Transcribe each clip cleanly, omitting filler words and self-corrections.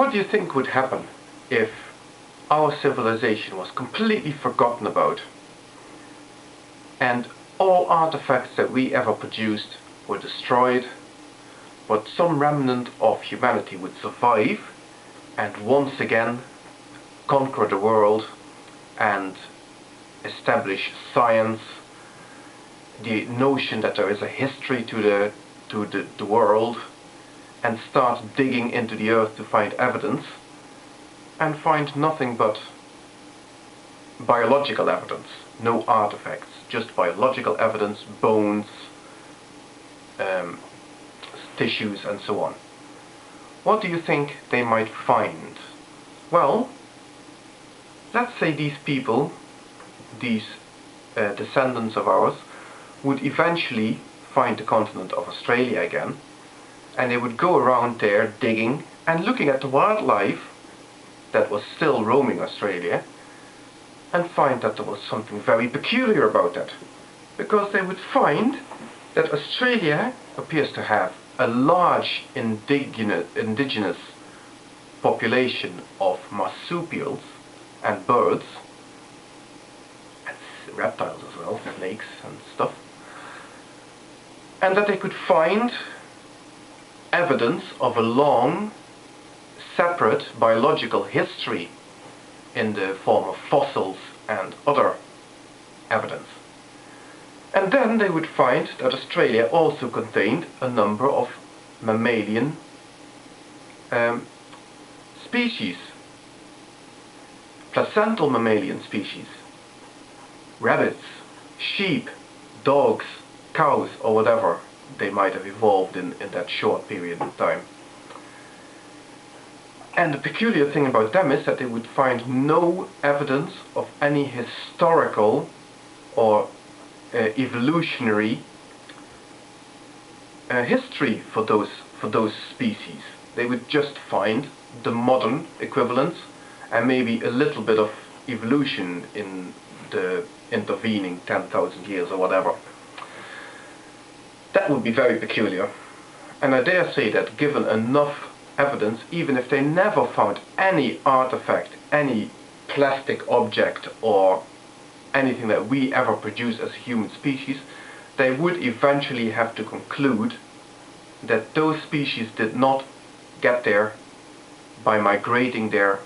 What do you think would happen if our civilization was completely forgotten about and all artifacts that we ever produced were destroyed, but some remnant of humanity would survive and once again conquer the world and establish science, the notion that there is a history to the world, and start digging into the earth to find evidence, and find nothing but biological evidence, no artifacts, just biological evidence, bones, tissues and so on. What do you think they might find? Well, let's say these people, these descendants of ours, would eventually find the continent of Australia again, and they would go around there digging and looking at the wildlife that was still roaming Australia, and find that there was something very peculiar about that, because they would find that Australia appears to have a large indigenous population of marsupials and birds, and reptiles as well, snakes and stuff, and that they could find evidence of a long, separate biological history in the form of fossils and other evidence. And then they would find that Australia also contained a number of mammalian species, placental mammalian species, rabbits, sheep, dogs, cows, or whatever they might have evolved in that short period of time. And the peculiar thing about them is that they would find no evidence of any historical or evolutionary history for those species. They would just find the modern equivalents and maybe a little bit of evolution in the intervening 10,000 years or whatever. That would be very peculiar, and I dare say that given enough evidence, even if they never found any artifact, any plastic object or anything that we ever produce as a human species, they would eventually have to conclude that those species did not get there by migrating there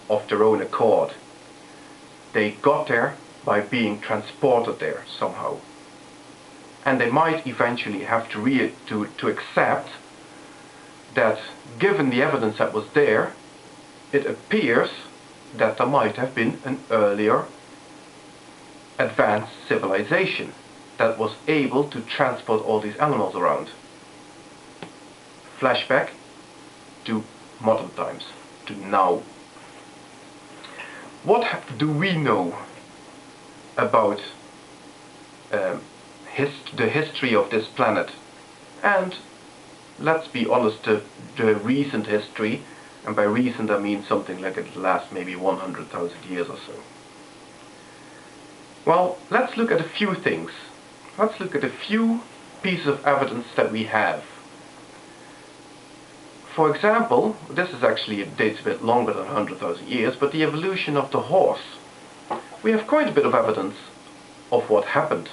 of their own accord. They got there by being transported there somehow. And they might eventually have to accept that, given the evidence that was there, it appears that there might have been an earlier advanced civilization that was able to transport all these animals around. Flashback to modern times, to now. What do we know about the history of this planet? And let's be honest, the recent history, and by recent I mean something like it lasts maybe 100,000 years or so. Well, let's look at a few things. Let's look at a few pieces of evidence that we have. For example, this is actually, it dates a bit longer than 100,000 years, but the evolution of the horse. We have quite a bit of evidence of what happened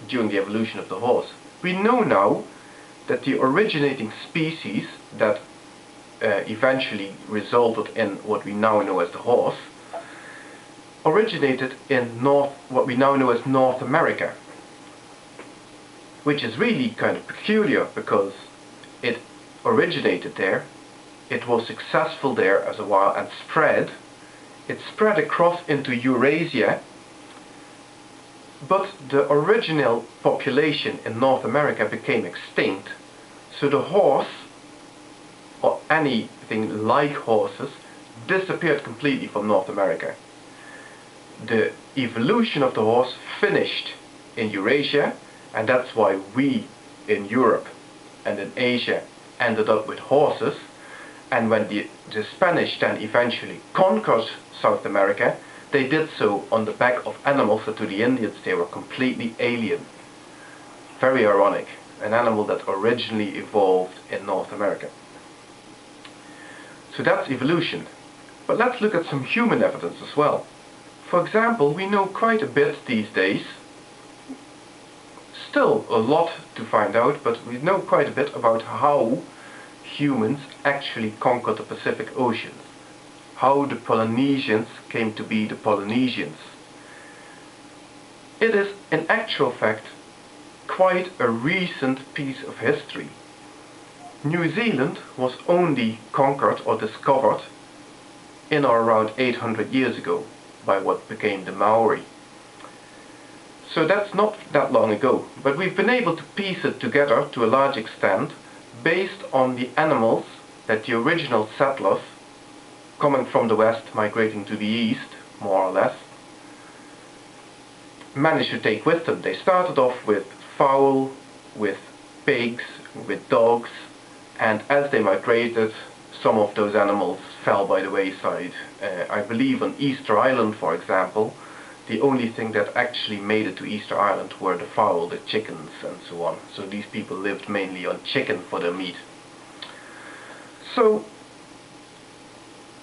during the evolution of the horse. We know now that the originating species that eventually resulted in what we now know as the horse originated in what we now know as North America, which is really kind of peculiar because it originated there, it was successful there as a while and it spread across into Eurasia, but the original population in North America became extinct, so the horse, or anything like horses, disappeared completely from North America. The evolution of the horse finished in Eurasia, and that's why we in Europe and in Asia ended up with horses. And when the Spanish then eventually conquered South America, they did so on the back of animals that to the Indians they were completely alien. Very ironic. An animal that originally evolved in North America. So that's evolution. But let's look at some human evidence as well. For example, we know quite a bit these days. Still a lot to find out, but we know quite a bit about how humans actually conquered the Pacific Ocean. How the Polynesians came to be the Polynesians. It is, in actual fact, quite a recent piece of history. New Zealand was only conquered or discovered in or around 800 years ago by what became the Maori. So that's not that long ago, but we've been able to piece it together to a large extent based on the animals that the original settlers, coming from the west, migrating to the east, more or less, managed to take with them. They started off with fowl, with pigs, with dogs, and as they migrated, some of those animals fell by the wayside. I believe on Easter Island, for example, the only thing that actually made it to Easter Island were the fowl, the chickens and so on. So these people lived mainly on chicken for their meat. So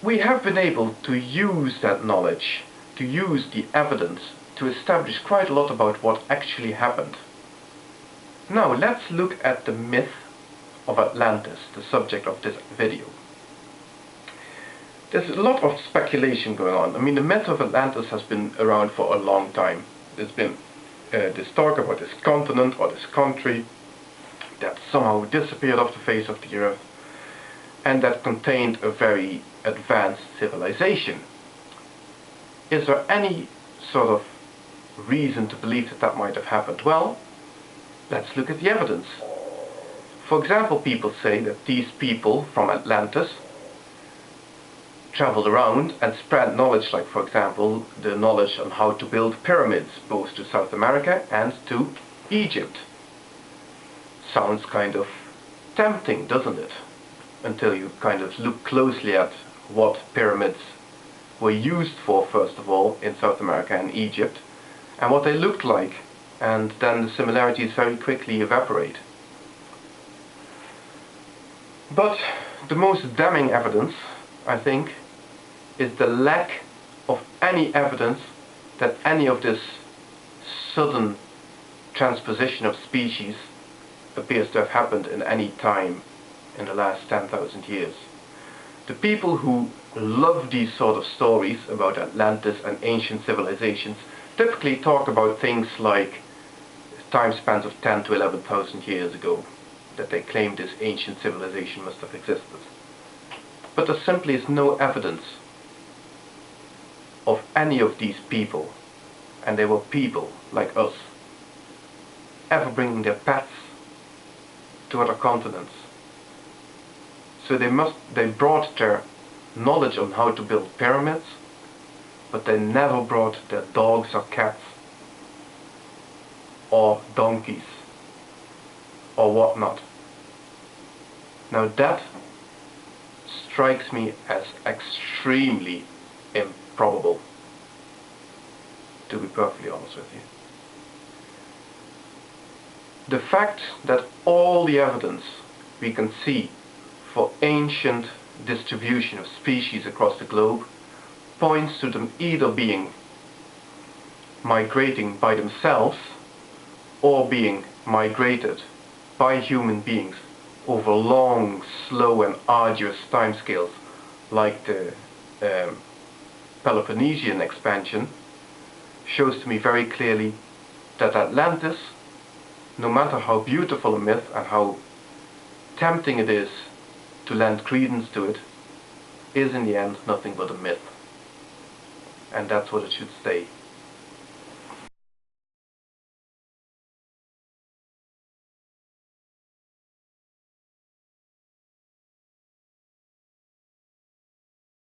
we have been able to use that knowledge, to use the evidence, to establish quite a lot about what actually happened. Now let's look at the myth of Atlantis, the subject of this video. There's a lot of speculation going on. I mean, the myth of Atlantis has been around for a long time. There's been this talk about this continent or this country that somehow disappeared off the face of the earth and that contained a very advanced civilization. Is there any sort of reason to believe that that might have happened? Well, let's look at the evidence. For example, people say that these people from Atlantis traveled around and spread knowledge, like for example the knowledge on how to build pyramids both to South America and to Egypt. Sounds kind of tempting, doesn't it? Until you kind of look closely at what pyramids were used for, first of all, in South America and Egypt, and what they looked like, and then the similarities very quickly evaporate. But the most damning evidence, I think, is the lack of any evidence that any of this sudden transposition of species appears to have happened in any time in the last 10,000 years. The people who love these sort of stories about Atlantis and ancient civilizations typically talk about things like time spans of 10 to 11,000 years ago, that they claim this ancient civilization must have existed. But there simply is no evidence of any of these people, and they were people like us, ever bringing their pets to other continents. So they brought their knowledge on how to build pyramids, but they never brought their dogs or cats or donkeys or whatnot. Now that strikes me as extremely improbable, to be perfectly honest with you. The fact that all the evidence we can see for ancient distribution of species across the globe points to them either being migrating by themselves or being migrated by human beings over long, slow and arduous timescales, like the Peloponnesian expansion, shows to me very clearly that Atlantis, no matter how beautiful a myth and how tempting it is to lend credence to it, is in the end nothing but a myth. And that's what it should stay.